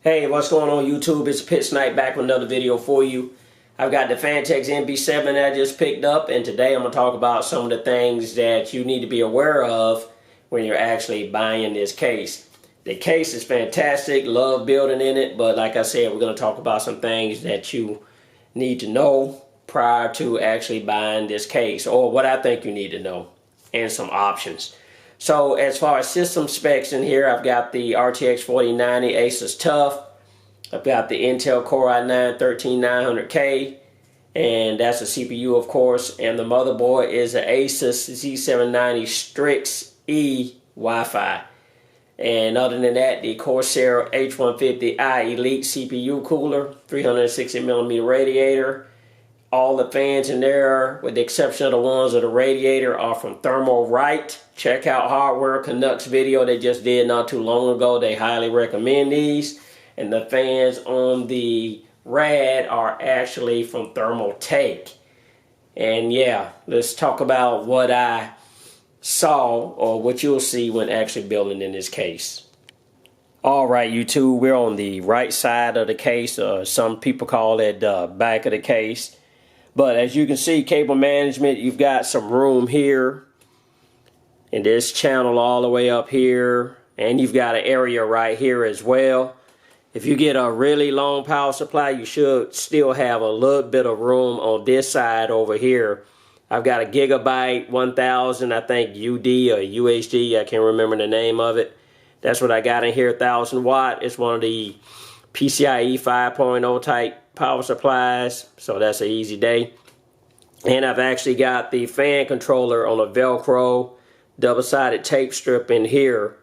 Hey, what's going on YouTube? It's Pit Snipe back with another video for you. I've got the Phanteks NV7 that I just picked up, and today I'm going to talk about some of the things that you need to be aware of when you're actually buying this case. The case is fantastic, love building in it, but like I said, we're going to talk about some things that you need to know prior to actually buying this case, or what I think you need to know, and some options. So as far as system specs in here, I've got the RTX 4090 Asus TUF. I've got the Intel Core i9 13900K, and that's a CPU, of course. And the motherboard is an Asus Z790 Strix E Wi-Fi. And other than that, the Corsair H150i Elite CPU cooler, 360mm radiator. All the fans in there, with the exception of the ones of the radiator, are from Thermalright. Check out Hardware Canucks video they just did not too long ago. They highly recommend these. And the fans on the rad are actually from Thermaltake. And yeah, let's talk about what I saw, or what you'll see when actually building in this case. Alright YouTube, we're on the right side of the case. Some people call it the back of the case. But as you can see, cable management, you've got some room here. And this channel all the way up here. And you've got an area right here as well. If you get a really long power supply, you should still have a little bit of room on this side over here. I've got a Gigabyte 1000, I think UD or UHD, I can't remember the name of it. That's what I got in here, 1000 watt. It's one of the PCIe 5.0 type power supplies, so that's an easy day. And I've actually got the fan controller on a Velcro double-sided tape strip in here,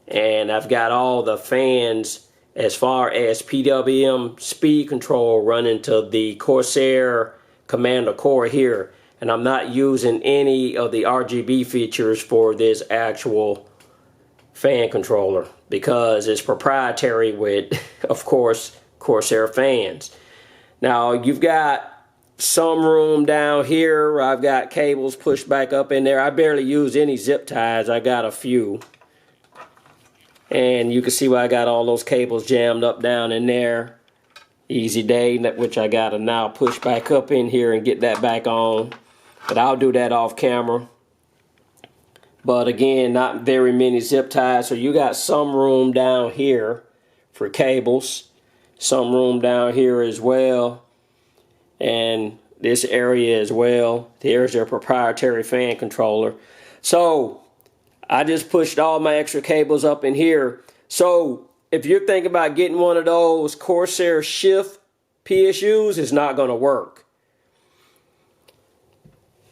and I've got all the fans as far as PWM speed control running to the Corsair Commander Core here, and I'm not using any of the RGB features for this actual fan controller because it's proprietary with, of course, Corsair fans. Now you've got some room down here. I've got cables pushed back up in there. I barely use any zip ties. I got a few. And you can see where I got all those cables jammed up down in there. Easy day, which I got to now push back up in here and get that back on. But I'll do that off camera. But again, not very many zip ties. So you got some room down here for cables. Some room down here as well, and this area as well. There's their proprietary fan controller. So I just pushed all my extra cables up in here. So if you're thinking about getting one of those Corsair Shift PSUs, it's not going to work.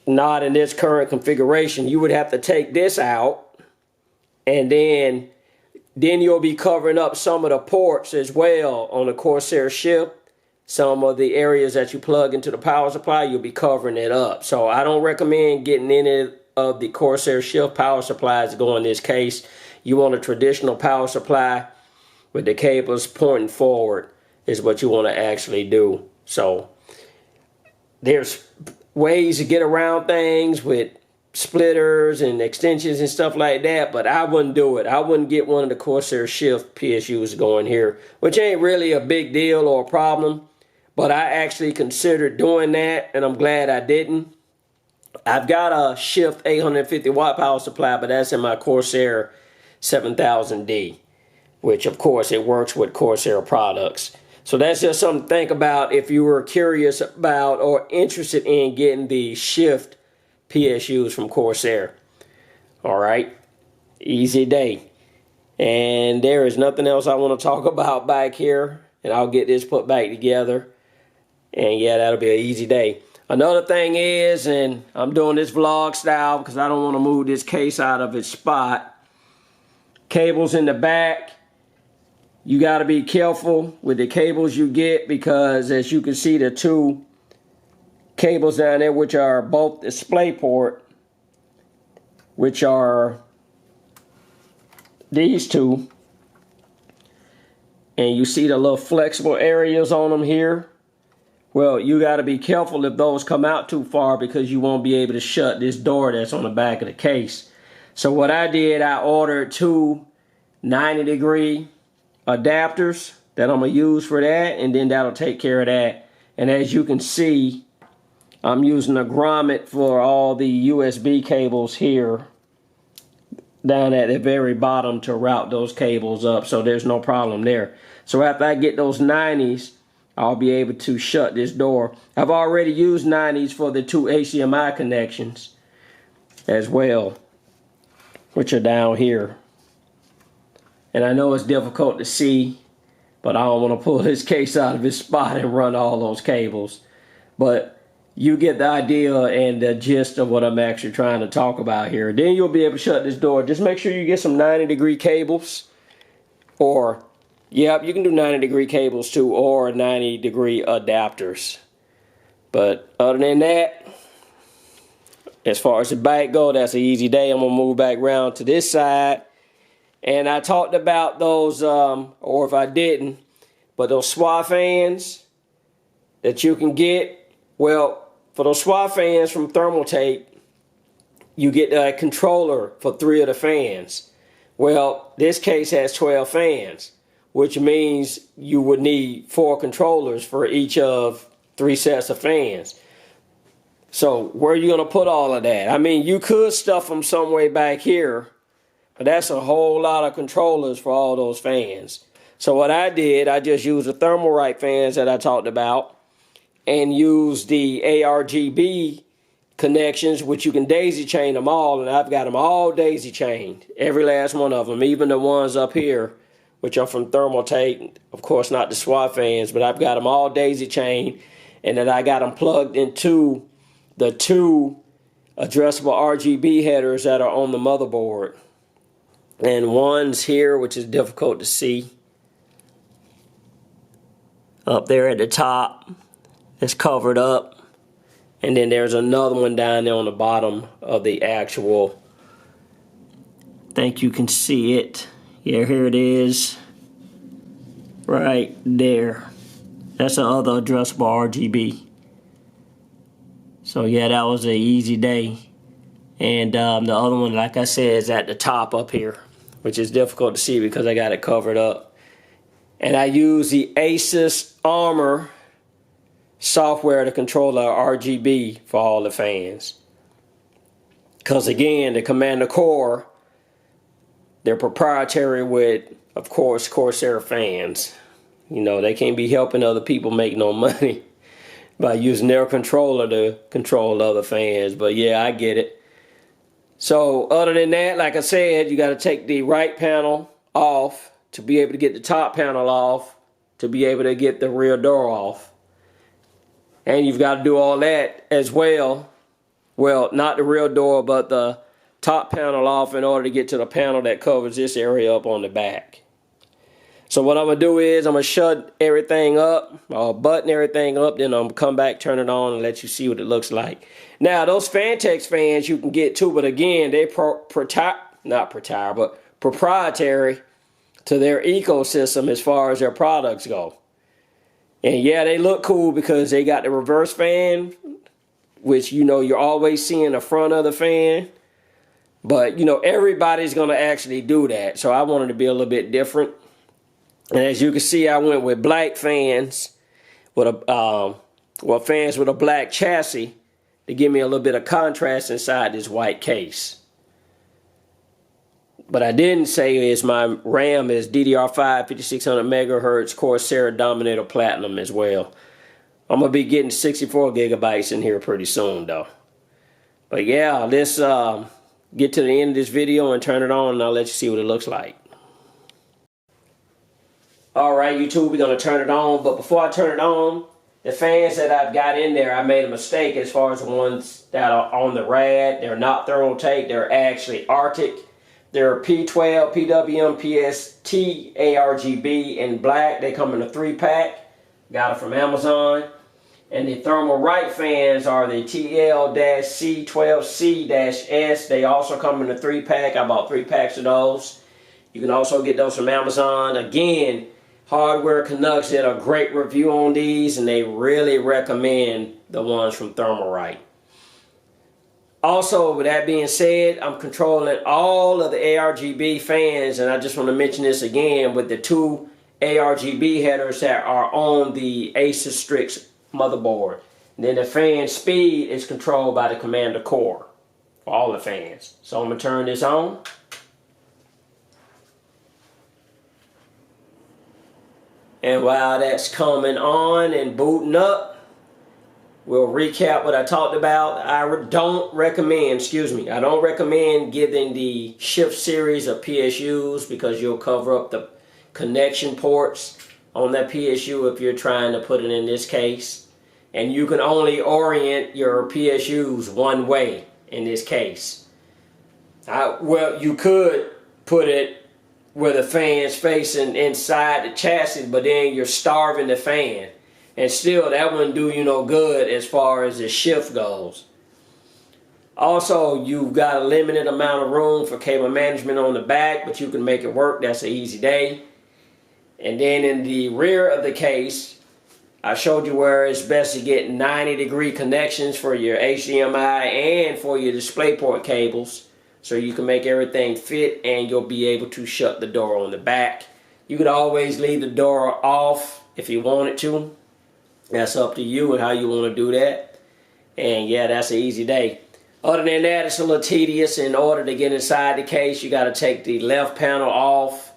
Not in this current configuration. You would have to take this out, and then you'll be covering up some of the ports as well on the Corsair Shift. Some of the areas that you plug into the power supply, you'll be covering it up. So I don't recommend getting any of the Corsair Shift power supplies to go in this case. You want a traditional power supply with the cables pointing forward is what you want to actually do. So there's ways to get around things with splitters and extensions and stuff like that, but I wouldn't do it. I wouldn't get one of the Corsair Shift PSUs going here, which ain't really a big deal or a problem, but I actually considered doing that, and I'm glad I didn't. I've got a Shift 850 watt power supply, but that's in my Corsair 7000D, which of course it works with Corsair products. So that's just something to think about if you were curious about or interested in getting the Shift PSUs from Corsair. Alright, easy day. And there is nothing else I want to talk about back here, and I'll get this put back together, and yeah, that'll be an easy day. Another thing is, and I'm doing this vlog style because I don't want to move this case out of its spot, cables in the back. You got to be careful with the cables you get, because as you can see, the two cables down there, which are both DisplayPort, which are these two, and you see the little flexible areas on them here. Well, you got to be careful if those come out too far, because you won't be able to shut this door that's on the back of the case. So what I did, I ordered two 90-degree adapters that I'm going to use for that, and then that'll take care of that. And as you can see, I'm using a grommet for all the USB cables here down at the very bottom to route those cables up, so there's no problem there. So after I get those 90s, I'll be able to shut this door. I've already used 90s for the 2 HDMI connections as well, which are down here. And I know it's difficult to see, but I don't want to pull this case out of its spot and run all those cables. But you get the idea and the gist of what I'm actually trying to talk about here. Then you'll be able to shut this door. Just make sure you get some 90-degree cables, or, yep, you can do 90-degree cables too, or 90-degree adapters. But other than that, as far as the back go, that's an easy day. I'm going to move back around to this side. And I talked about those, or if I didn't, but those SWA fans that you can get. Well, for those SWA fans from Thermaltake, you get a controller for 3 of the fans. Well, this case has 12 fans, which means you would need 4 controllers for each of 3 sets of fans. So where are you going to put all of that? I mean, you could stuff them some way back here, but that's a whole lot of controllers for all those fans. So what I did, I just used the Thermaltake fans that I talked about, and use the ARGB connections, which you can daisy chain them all, and I've got them all daisy chained, every last one of them, even the ones up here, which are from Thermaltake, of course not the SWA fans, but I've got them all daisy chained, and then I got them plugged into the 2 addressable RGB headers that are on the motherboard. And one's here, which is difficult to see, up there at the top. It's covered up, and then there's another one down there on the bottom of the actual. I think you can see it. Yeah, here it is, right there. That's the other addressable RGB. So yeah, that was an easy day. And the other one, like I said, is at the top up here, which is difficult to see because I got it covered up. And I use the Asus Armor software to control our RGB for all the fans. Because again, the Commander Core, they're proprietary with, of course, Corsair fans. You know, they can't be helping other people make no money by using their controller to control other fans. But yeah, I get it. So other than that, like I said, you got to take the right panel off to be able to get the top panel off, to be able to get the rear door off. And you've got to do all that as well. Well, not the rear door, but the top panel off in order to get to the panel that covers this area up on the back. So what I'm going to do is I'm going to shut everything up, or button everything up, then I'm going to come back, turn it on, and let you see what it looks like. Now, those Phanteks fans you can get too, but again, they're proprietary to their ecosystem as far as their products go. And yeah, they look cool because they got the reverse fan, which, you know, you're always seeing the front of the fan. But, you know, everybody's going to actually do that. So I wanted to be a little bit different. And as you can see, I went with black fans with fans with a black chassis to give me a little bit of contrast inside this white case. But I didn't say is my RAM is DDR5 5600 megahertz Corsair Dominator Platinum as well. I'm going to be getting 64 gigabytes in here pretty soon though. But yeah, let's get to the end of this video and turn it on, and I'll let you see what it looks like. Alright YouTube, we're going to turn it on, but before I turn it on, the fans that I've got in there, I made a mistake as far as the ones that are on the rad. They're not Thermaltake, they're actually Arctic. They're P12, PWM, PST, ARGB in black. They come in a 3-pack. Got it from Amazon. And the Thermaltake fans are the TL-C12C-S. They also come in a 3-pack. I bought 3 packs of those. You can also get those from Amazon. Again, Hardware Canucks did a great review on these, and they really recommend the ones from Thermaltake. Also, with that being said, I'm controlling all of the ARGB fans, and I just want to mention this again with the 2 ARGB headers that are on the Asus Strix motherboard. And then the fan speed is controlled by the commander core for all the fans. So I'm going to turn this on. And while that's coming on and booting up, we'll recap what I talked about. I don't recommend getting the Shift series of PSUs because you'll cover up the connection ports on that PSU if you're trying to put it in this case. And you can only orient your PSUs one way in this case. Well, you could put it where the fan's facing inside the chassis, but then you're starving the fan. And still, that wouldn't do you no good as far as the shift goes. Also, you've got a limited amount of room for cable management on the back, but you can make it work. That's an easy day. And then in the rear of the case, I showed you where it's best to get 90-degree connections for your HDMI and for your DisplayPort cables, so you can make everything fit and you'll be able to shut the door on the back. You could always leave the door off if you wanted to. That's up to you and how you want to do that. And yeah, that's an easy day. Other than that, it's a little tedious. In order to get inside the case, you got to take the left panel off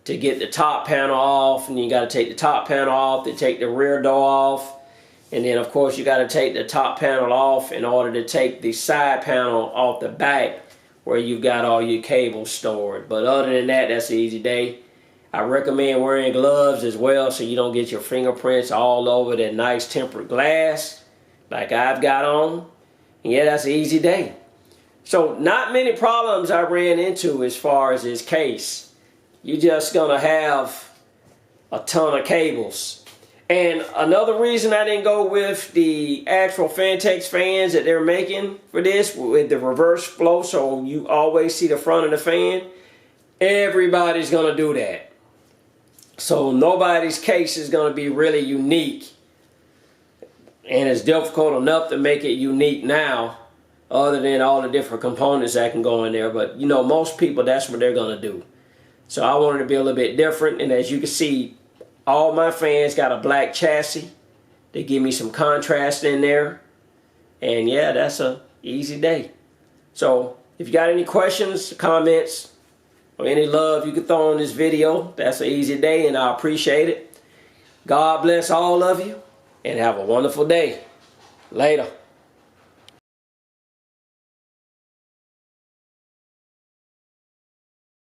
to get the top panel off, and you got to take the top panel off to take the rear door off. And then of course you got to take the top panel off in order to take the side panel off the back where you've got all your cables stored. But other than that, that's an easy day. I recommend wearing gloves as well so you don't get your fingerprints all over that nice tempered glass like I've got on. And yeah, that's an easy day. So not many problems I ran into as far as this case. You're just gonna have a ton of cables. And another reason I didn't go with the actual Phanteks fans that they're making for this with the reverse flow, so you always see the front of the fan, everybody's gonna do that. So nobody's case is going to be really unique. And it's difficult enough to make it unique now, other than all the different components that can go in there. But you know, most people, that's what they're going to do. So I wanted to be a little bit different. And as you can see, all my fans got a black chassis. They give me some contrast in there. And yeah, that's a easy day. So if you got any questions, comments, or any love you can throw on this video, that's an easy day and I appreciate it. God bless all of you and have a wonderful day. Later.